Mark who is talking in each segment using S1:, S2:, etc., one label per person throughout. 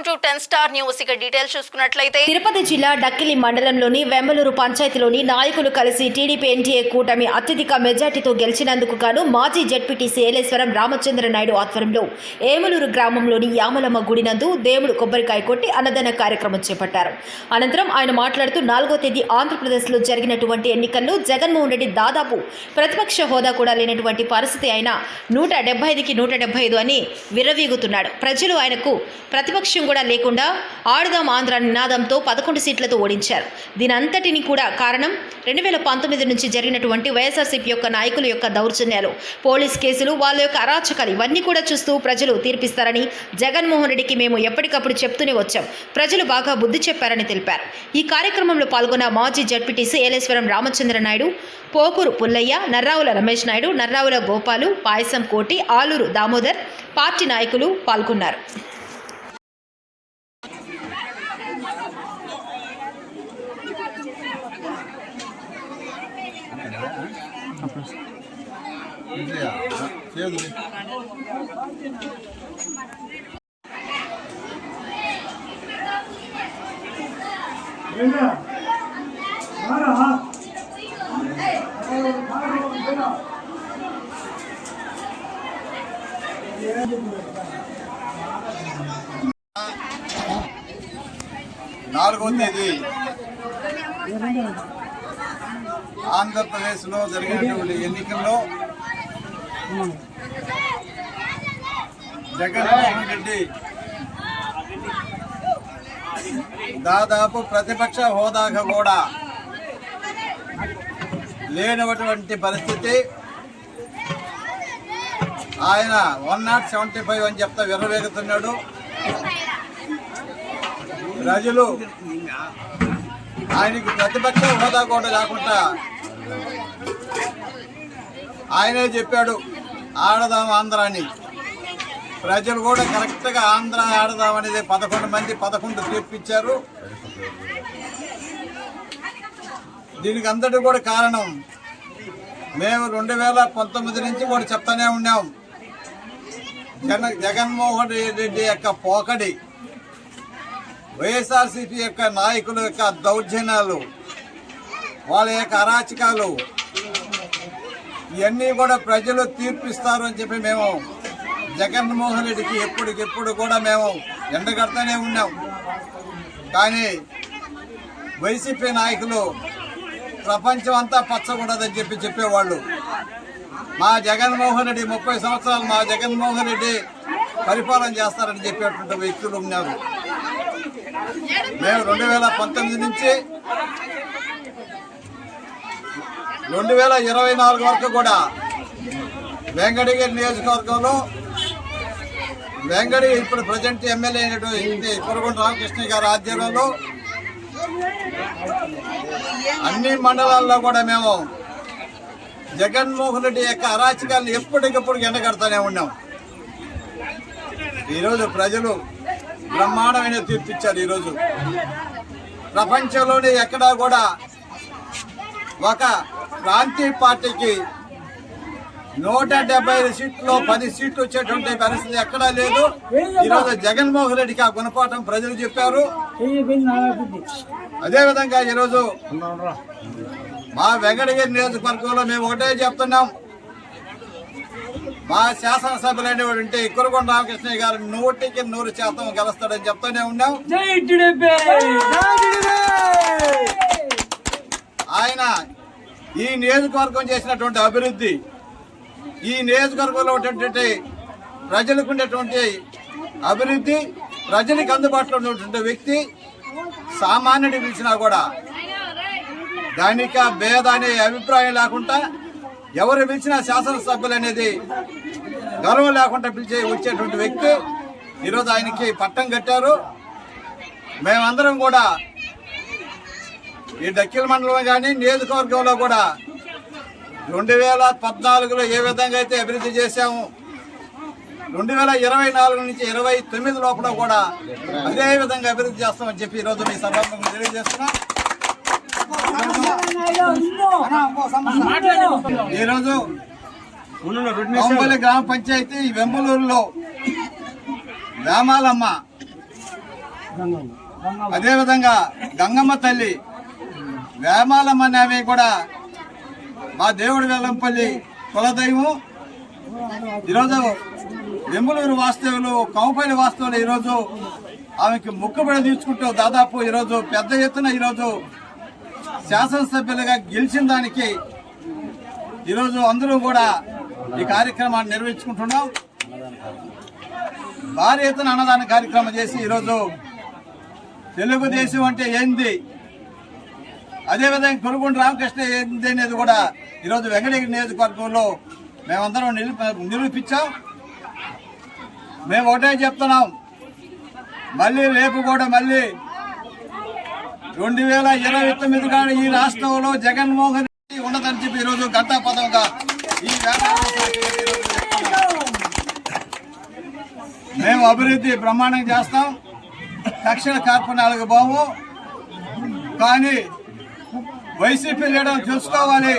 S1: Welcome to 10 star news. ఇక details చూసుకున్నట్లయితే
S2: తిరుపతి జిల్లా డక్కిలి మండలంలోని వెమ్మలూరు పంచాయతీలోని నాయకులు కలిసి టీడీపీ ఎన్డీఏ కూటమి అత్యధిక మెజార్టీతో గెలిచినందుకు గాను మాజీ జడ్పీటీసీ ఏలేశ్వరం రామచంద్ర నాయుడు ఆధ్వర్యంలో ఏమలూరు గ్రామంలోని యామలమ్మ గుడి నందు దేవుడు కొబ్బరికాయ కొట్టి అన్నదాన కార్యక్రమం చేపట్టారు. అనంతరం ఆయన మాట్లాడుతూ 4వ తేదీ ఆంధ్రప్రదేశ్లో జరిగినటువంటి ఎన్నికల్లో జగన్మోహన్ రెడ్డి దాదాపు ప్రతిపక్ష హోదా కూడా లేనటువంటి పరిస్థితి అయినా 175కి 175 అని విర్రవీగుతున్నాడు. ప్రజలు ఆయనకు ప్రతిపక్షం కూడా లేకుండా ఆడుదాం ఆంధ్ర నినాదంతో 11 సీట్లతో ఓడించారు. దీనంతటిని కూడా కారణం 2019 నుంచి జరిగినటువంటి వైఎస్ఆర్సీపీ యొక్క నాయకుల యొక్క దౌర్జన్యాలు, పోలీస్ కేసులు, వాళ్ళ యొక్క అరాచకాలు ఇవన్నీ కూడా చూస్తూ ప్రజలు తీర్పిస్తారని జగన్మోహన్ రెడ్డికి మేము ఎప్పటికప్పుడు చెప్తూనే వచ్చాం. ప్రజలు బాగా బుద్ధి చెప్పారని తెలిపారు. ఈ కార్యక్రమంలో పాల్గొన్న మాజీ జడ్పీటీసీ ఏలేశ్వరం రామచంద్ర నాయుడు, పోకూరు పుల్లయ్య, నర్రావుల రమేష్ నాయుడు, నర్రావుల గోపాలు, పాయసం కోటి, ఆలూరు దామోదర్ పార్టీ నాయకులు పాల్గొన్నారు.
S3: నాలుగో తేదీ ఆంధ్రప్రదేశ్లో జరిగినటువంటి ఎన్నికల్లో జగన్మోహన్ రెడ్డి దాదాపు ప్రతిపక్ష హోదాగా కూడా లేనటువంటి పరిస్థితి. ఆయన 175 అని చెప్తా విర్రవేగుతున్నాడు. ప్రజలు ఆయనకి ప్రతిపక్ష హోదా కూడా కాకుండా ఆయనే చెప్పాడు ఆడదాం ఆంధ్ర అని. ప్రజలు కూడా కరెక్ట్గా ఆంధ్ర ఆడదాం అనేది 11 మంది 11 తీర్పిచ్చారు. దీనికి అంతటి కూడా కారణం మేము 2019 నుంచి కూడా చెప్తానే ఉన్నాం. జగన్మోహన్ రెడ్డి యొక్క పోకడి, వైఎస్ఆర్సీపీ యొక్క నాయకుల యొక్క దౌర్జన్యాలు, వాళ్ళ యొక్క అరాచకాలు ఇవన్నీ కూడా ప్రజలు తీర్పిస్తారు అని చెప్పి మేము జగన్మోహన్ రెడ్డికి ఎప్పటికెప్పుడు కూడా మేము ఎండగడతానే ఉన్నాం. కానీ వైసీపీ నాయకులు ప్రపంచం అంతా పచ్చకూడదని చెప్పేవాళ్ళు. మా జగన్మోహన్ రెడ్డి 30 సంవత్సరాలు మా జగన్మోహన్ రెడ్డి పరిపాలన చేస్తారని చెప్పేటువంటి వ్యక్తులు ఉన్నారు. మేము 2019 నుంచి 2024 వరకు కూడా వెంకటగిరి నియోజకవర్గంలో ఇప్పుడు ప్రజెంట్ ఎమ్మెల్యే అయినటువంటి కురగొండ రామకృష్ణ గారి ఆధ్వర్యంలో అన్ని మండలాల్లో కూడా మేము జగన్మోహన్ రెడ్డి యొక్క అరాచకాలను ఎప్పటికప్పుడు ఎండగడతానే ఉన్నాం. ఈరోజు ప్రజలు బ్రహ్మాండమైన తీర్పిచ్చారు. ఈరోజు ప్రపంచంలోనే ఎక్కడా కూడా ఒక ప్రాంతీయ పార్టీకి 175 సీట్లు 10 సీట్లు వచ్చేటువంటి పరిస్థితి ఎక్కడా లేదు. ఈరోజు జగన్మోహన్ రెడ్డికి ఆ గుణపాఠం ప్రజలు చెప్పారు. అదేవిధంగా ఈరోజు మా వెంకటగిరి నియోజకవర్గంలో మేము ఒకటే చెప్తున్నాం. మా శాసనసభ్యులైనటువంటి కురగొండ రామకృష్ణయ్య గారు 100కి 100% గెలుస్తాడని చెప్తూనే ఉన్నాం. ఆయన ఈ నియోజకవర్గం చేసినటువంటి అభివృద్ధి, ఈ నియోజకవర్గంలో ఉన్నటువంటి ప్రజలకు ఉండేటువంటి అభివృద్ధి, ప్రజలకు అందుబాటులో ఉన్నటువంటి వ్యక్తి, సామాన్యుడి పిలిచినా కూడా ధనిక భేద అనే అభిప్రాయం లేకుండా ఎవరు పిలిచినా శాసనసభ్యులు అనేది గౌరవం లేకుండా పిలిచే వచ్చేటువంటి వ్యక్తి. ఈరోజు ఆయనకి పట్టం కట్టారు. మేమందరం కూడా ఈ డక్కిలి మండలం కానీ నియోజకవర్గంలో కూడా 2014లో ఏ విధంగా అయితే అభివృద్ధి చేశాము, 2024 నుంచి 29 లోపల కూడా అదే విధంగా అభివృద్ధి చేస్తామని చెప్పి ఈరోజు మీ సభాముఖంగా తెలియజేస్తున్నాం. ఈరోజు గ్రామ పంచాయతీ వెంబలూరులో వేమాలమ్మ అదేవిధంగా గంగమ్మ తల్లి, వేమాలమ్మ అనేవి కూడా మా దేవుడి వెల్లంపల్లి కులదైవం. ఈరోజు వెంబలూరు వాస్తవులు, కౌపల్లి వాస్తవులు ఈరోజు ఆమెకి మొక్కుబడి తీర్చుకుంటూ దాదాపు ఈరోజు పెద్ద ఎత్తున ఈరోజు శాసనసభ్యులుగా గెలిచిన దానికి ఈరోజు అందరూ కూడా ఈ కార్యక్రమాన్ని నిర్వహించుకుంటున్నాం. భారీ ఎత్తున అన్నదాన కార్యక్రమం చేసి ఈరోజు తెలుగుదేశం అంటే ఏంది, అదేవిధంగా కొనుగోలు రామకృష్ణ ఏంది అనేది కూడా ఈరోజు వెంకటగిరి నియోజకవర్గంలో మేమందరం నిరూపించాం. మేము ఒకటే చెప్తున్నాం, మళ్ళీ రేపు కూడా మళ్ళీ 2029 కాడ ఈ రాష్ట్రంలో జగన్మోహన్ రెడ్డి ఉన్నదని చెప్పి ఈరోజు ఘంటాపథంగా ఈ మేము అభివృద్ధి బ్రహ్మాండంగా చేస్తాం. తక్షణ కార్పణాలకు బాము. కానీ వైసీపీ లీడర్లు తెలుసుకోవాలి,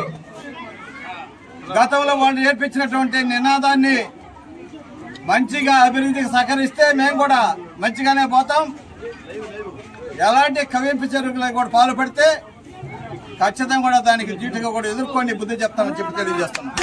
S3: గతంలో వాళ్ళు ఏర్పించినటువంటి నినాదాన్ని మంచిగా అభివృద్ధికి సహకరిస్తే మేము కూడా మంచిగానే పోతాం. ఎలాంటి కవింపు చర్యలకు కూడా పాల్పడితే ఖచ్చితంగా కూడా దానికి జీటుగా కూడా ఎదుర్కొని బుద్ధి చెప్తామని చెప్పి తెలియజేస్తున్నాం.